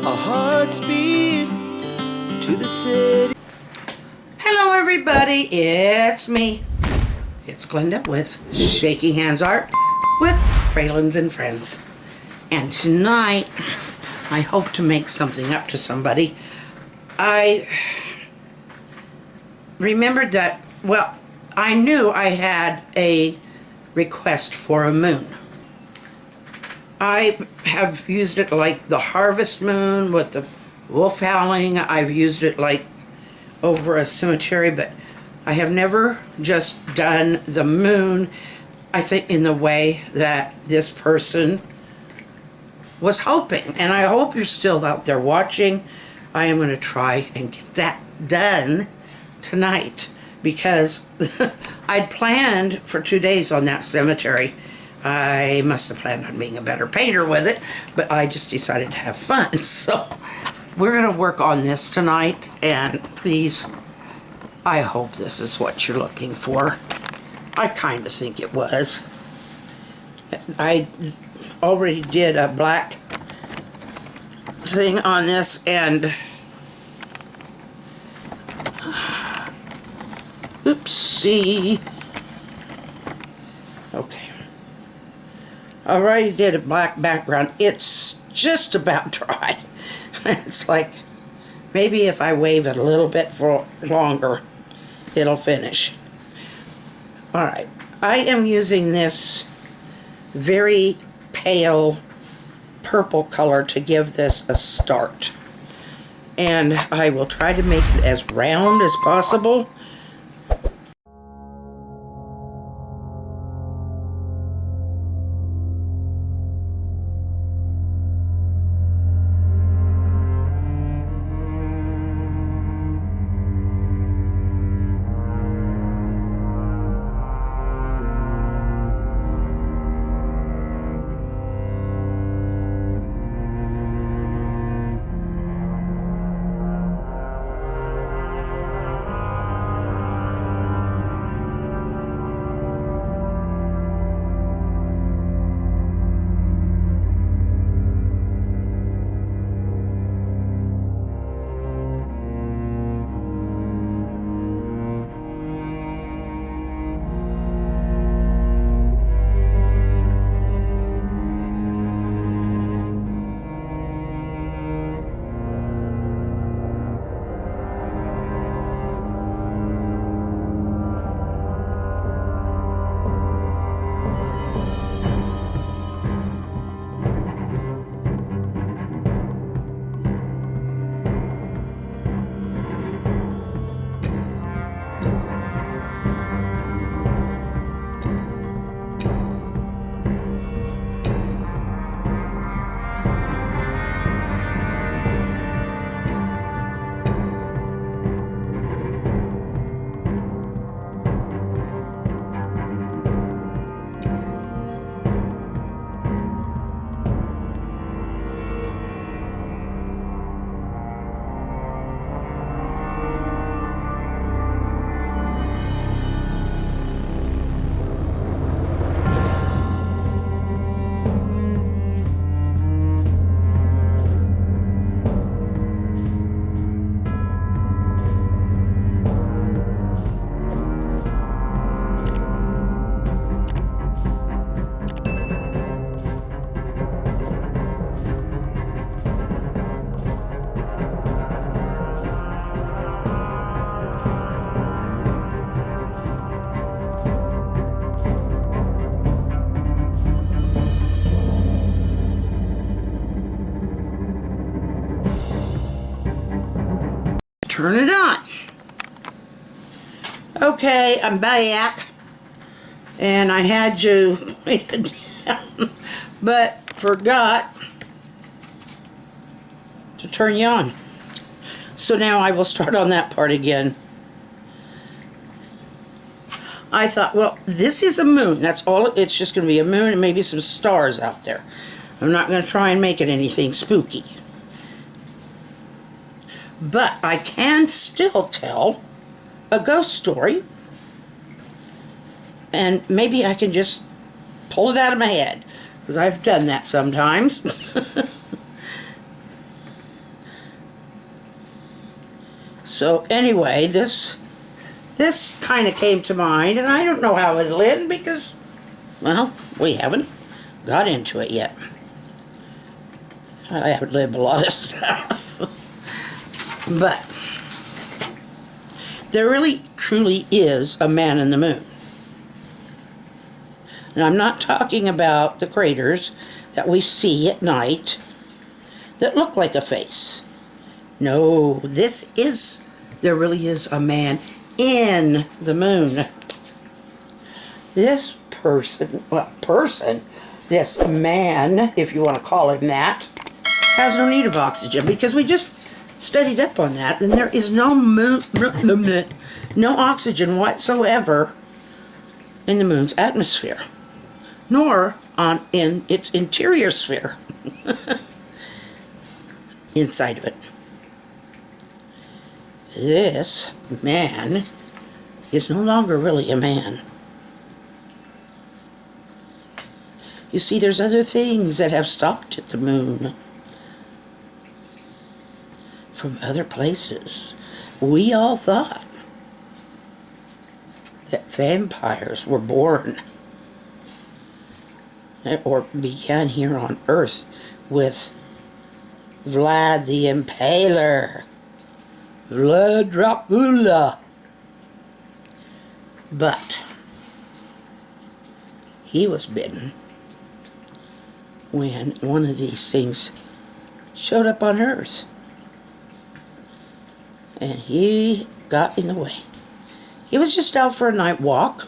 Our hearts beat to the city. Hello everybody, it's me. It's Glenda with Shaking Hands Art with Fralins and Friends. And tonight, I hope to make something up to somebody. I remembered that, well, I knew I had a request for a moon. I have used it like the harvest moon with the wolf howling. I've used it like over a cemetery, but I have never just done the moon, I think, in the way that this person was hoping. And I hope you're still out there watching. I am going to try and get that done tonight because I'd planned for 2 days on that cemetery. I must have planned on being a better painter with it, but I just decided to have fun. So we're going to work on this tonight, and please, I hope this is what you're looking for. I kind of think it was. I already did a black thing on this, and oopsie. Okay. I already did a black background. It's just about dry. It's like, maybe if I wave it a little bit for longer, it'll finish. Alright, I am using this very pale purple color to give this a start. And I will try to make it as round as possible. Turn it on. Okay, I'm back, and I had you pointed down, but forgot to turn you on. So now I will start on that part again. I thought, well, this is a moon. That's all. It's just going to be a moon and maybe some stars out there. I'm not going to try and make it anything spooky. But I can still tell a ghost story, and maybe I can just pull it out of my head, because I've done that sometimes. So anyway, this kind of came to mind, and I don't know how it'll end because, well, we haven't got into it yet. I haven't lived a lot of stuff. But there really, truly is a man in the moon. And I'm not talking about the craters that we see at night that look like a face. No, there really is a man in the moon. This this man, if you want to call him that, has no need of oxygen because we just studied up on that, and there is no oxygen whatsoever in the moon's atmosphere, nor in its interior sphere, inside of it. This man is no longer really a man. You see, there's other things that have stopped at the moon from other places. We all thought that vampires were born or began here on Earth with Vlad the Impaler, Vlad Dracula. But he was bitten when one of these things showed up on Earth. And he got in the way. He was just out for a night walk.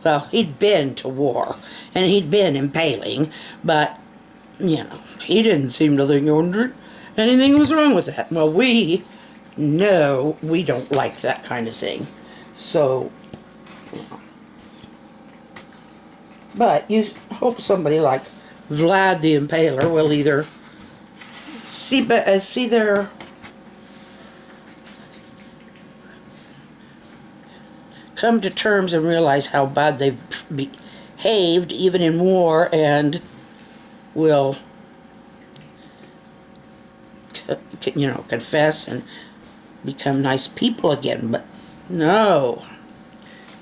Well, he'd been to war, and he'd been impaling, but, he didn't seem to think anything was wrong with that. Well, we know we don't like that kind of thing. So, but you hope somebody like Vlad the Impaler will either see their come to terms and realize how bad they've behaved even in war, and will confess and become nice people again. But no,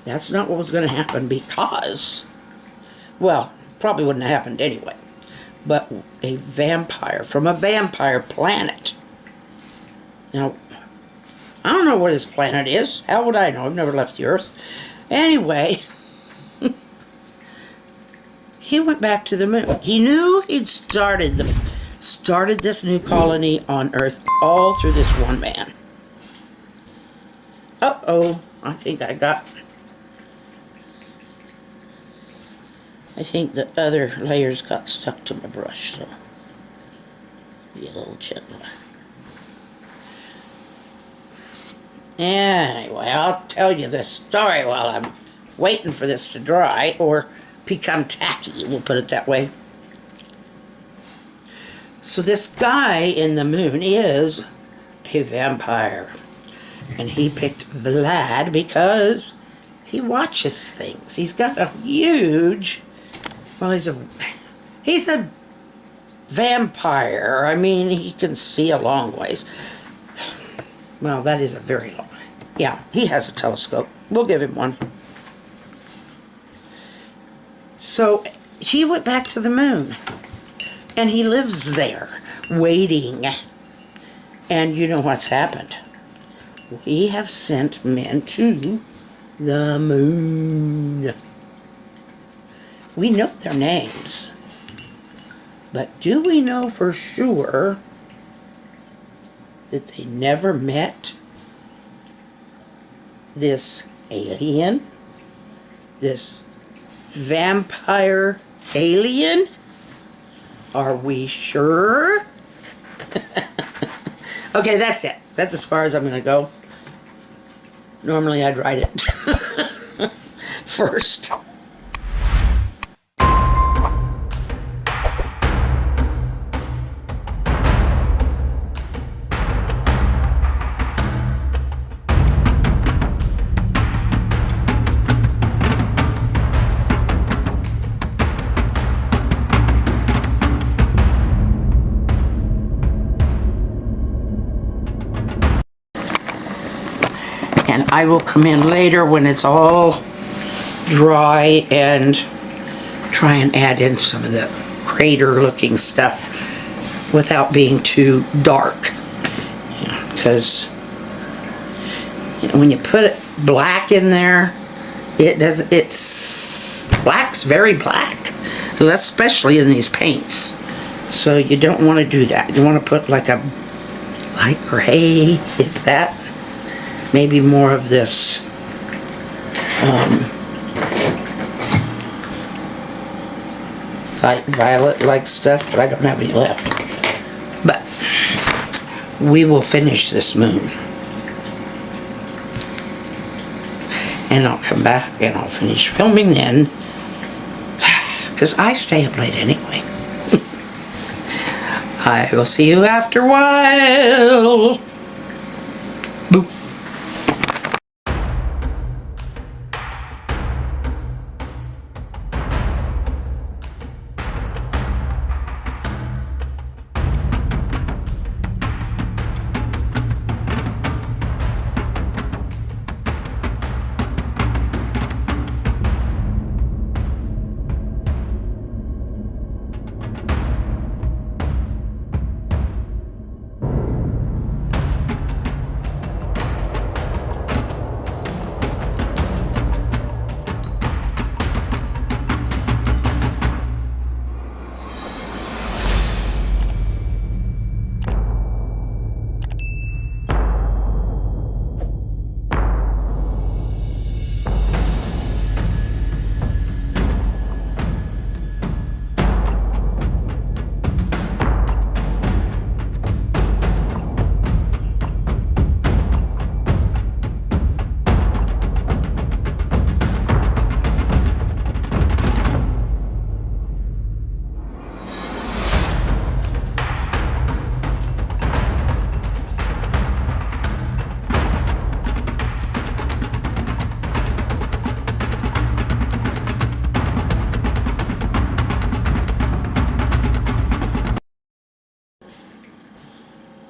that's not what was going to happen, because, well, probably wouldn't have happened anyway, but a vampire from a vampire planet. Now, I don't know what his planet is. How would I know? I've never left the Earth. Anyway, he went back to the moon. He knew he'd started this new colony on Earth all through this one man. Uh-oh, I think the other layers got stuck to my brush, so be a little gentler. Anyway, I'll tell you this story while I'm waiting for this to dry or become tacky, we'll put it that way. So this guy in the moon is a vampire, and he picked Vlad because he watches things. He's got a huge, well, he's a vampire. I mean, he can see a long ways. Well, that is a very long. Yeah, he has a telescope. We'll give him one. So he went back to the moon, and he lives there, waiting. And you know what's happened? We have sent men to the moon. We know their names, but do we know for sure that they never met this alien, this vampire alien? Are we sure? Okay, that's it. That's as far as I'm going to go. Normally I'd write it first. And I will come in later when it's all dry and try and add in some of the crater looking stuff without being too dark. Because when you put black in there, black's very black, especially in these paints. So you don't want to do that. You want to put like a light gray, if that. Maybe more of this light violet-like stuff, but I don't have any left. But we will finish this moon. And I'll come back and I'll finish filming then. Because I stay up late anyway. I will see you after a while. Boop.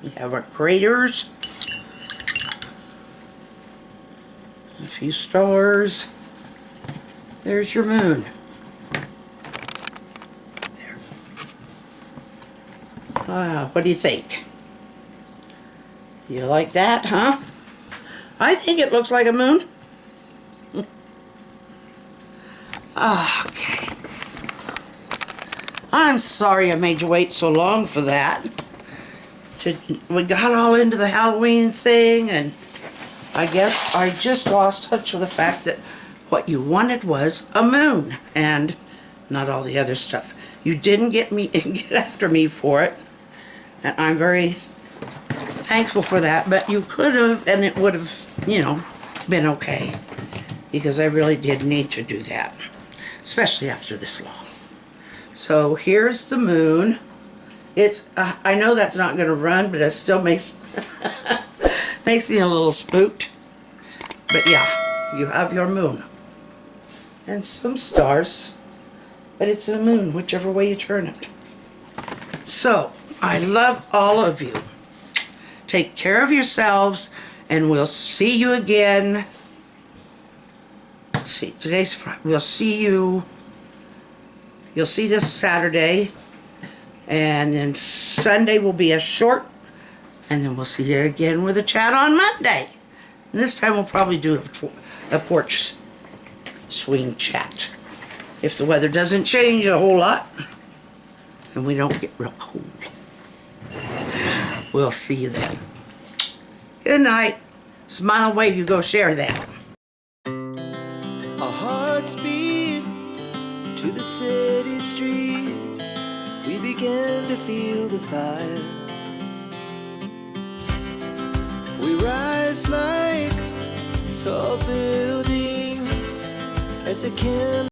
We have our craters, a few stars. There's your moon. There. What do you think? You like that, huh? I think it looks like a moon. Okay. I'm sorry I made you wait so long for that. We got all into the Halloween thing, and I guess I just lost touch with the fact that what you wanted was a moon and not all the other stuff. You didn't get after me for it, and I'm very thankful for that, but you could have, and it would have, you know, been okay, because I really did need to do that, especially after this long. So here's the moon. It's I know that's not going to run, but it still makes makes me a little spooked. But yeah, you have your moon and some stars, but it's a moon whichever way you turn it. So I love all of you. Take care of yourselves, and we'll see you again. Let's see, today's Friday. We'll see you. You'll see this Saturday. And then Sunday will be a short, and then we'll see you again with a chat on Monday. And this time we'll probably do a porch swing chat. If the weather doesn't change a whole lot, and we don't get real cold. We'll see you then. Good night. Smile, wave, you go share that. Our hearts beat to the city streets. We began to feel the fire. We rise like tall buildings as the candle